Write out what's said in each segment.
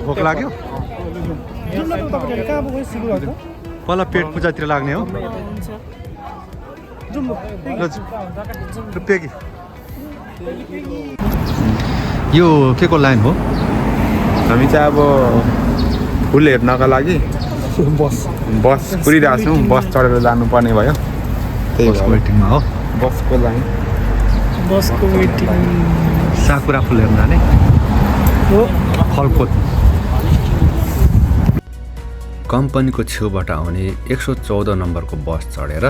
भोक लाग्यो पहिला पेट पूजातिर लाग्ने हो पेगी यो के को लाइन हो हामी चाहिँ अब फुल हेर्नका लागि बस कुरिरहेको छौँ बस चढेर जानुपर्ने भयो त्यही बस वेटिङमा हो बसको लाइन बसको वेटिङ साकुरा फुल हेर्न जाने हो फलफुल कम्पनीको छेउबाट आउने 114 नम्बरको बस चढेर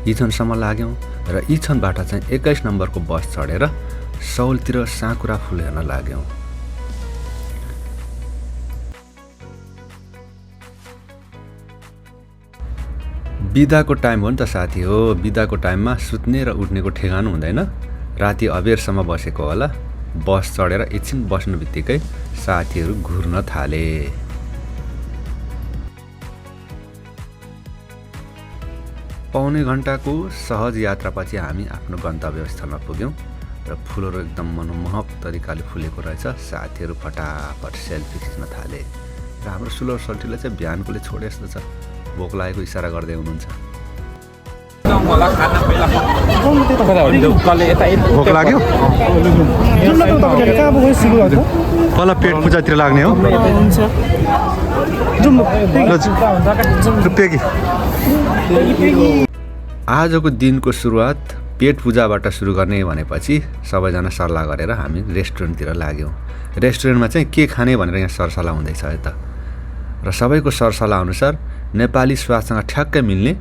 इछनसम्म लाग्यौँ र इछनबाट चाहिँ 21 नम्बरको बस चढेर सौलतिर साकुरा फुल हेर्न लाग्यौँ। बिदाको टाइम हो नि त साथी हो बिदाको टाइममा सुत्ने र उठ्नेको ठेगानो हुँदैन राति अबेरसम्म बसेको होला बस चढेर एकछिन बस्नु बित्तिकै साथीहरू घुर्न थाले पौने घण्टाको सहज यात्रापछि हामी आफ्नो गन्तव्य स्थलमा पुग्यौँ र फुलहरू एकदम मनमोहक तरिकाले फुलेको रहेछ साथीहरू फटाफट सेल्फी खिच्न थाले र हाम्रो सुलभ सल्टीले चाहिँ बिहानकोले छोडे जस्तो छ भोक लागेको इसारा गर्दै हुनुहुन्छ भोक लाग्यो पहिला पेट पूजातिर लाग्ने हो पेगी आजको दिनको सुरुवात पेट पूजाबाट सुरु गर्ने भनेपछि सबैजना सल्लाह गरेर हामी रेस्टुरेन्टतिर लाग्यौँ रेस्टुरेन्टमा चाहिँ के खाने भनेर यहाँ सरसल्लाह हुँदैछ यता र सबैको सरसल्लाह अनुसार नेपाली स्वादसँग ठ्याक्कै मिल्ने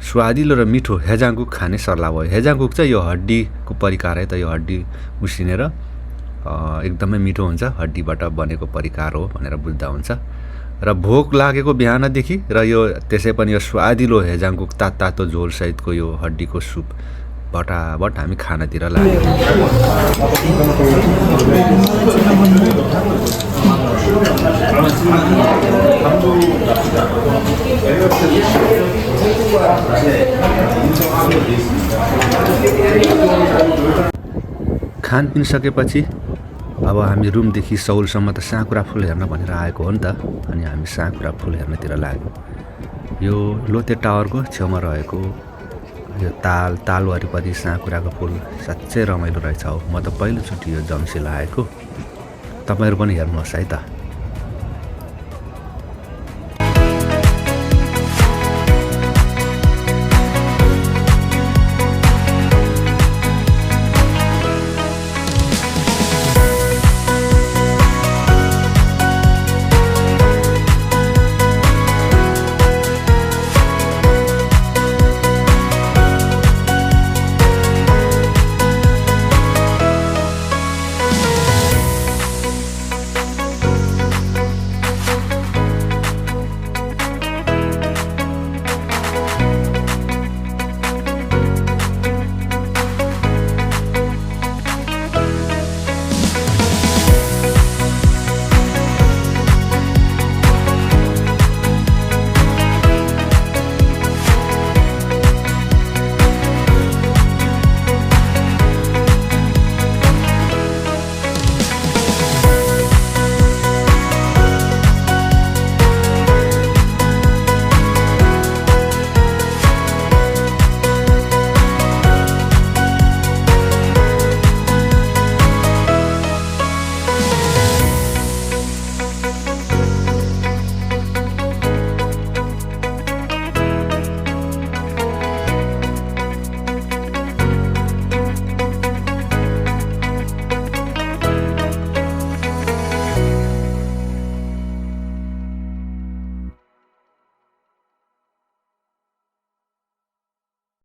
स्वादिलो र मिठो हेजाङकुक खाने सल्लाह भयो हेजाङकुक चाहिँ यो हड्डीको परिकार है त यो हड्डी उसिनेर एकदमै मिठो हुन्छ हड्डीबाट बनेको परिकार हो भनेर बुझ्दा हुन्छ र भोक लागेको बिहानदेखि र यो त्यसै पनि यो स्वादिलो हेजाङकुक तातो झोलसहितको यो हड्डीको सुप बटाबट हामी खानातिर लाग्यौँ खानपिन सकेपछि अब हामी रुमदेखि सौलसम्म त साकुरा फुल हेर्न भनेर आएको हो नि त अनि हामी साकुरा फुल हेर्नतिर लाग्यौँ यो लोते टावरको छेउमा रहेको यो ताल वरिपरि साकुराको फुल साँच्चै रमाइलो रहेछ हो म त पहिलोचोटि यो जम्सी लगाएको तपाईँहरू पनि हेर्नुहोस् है त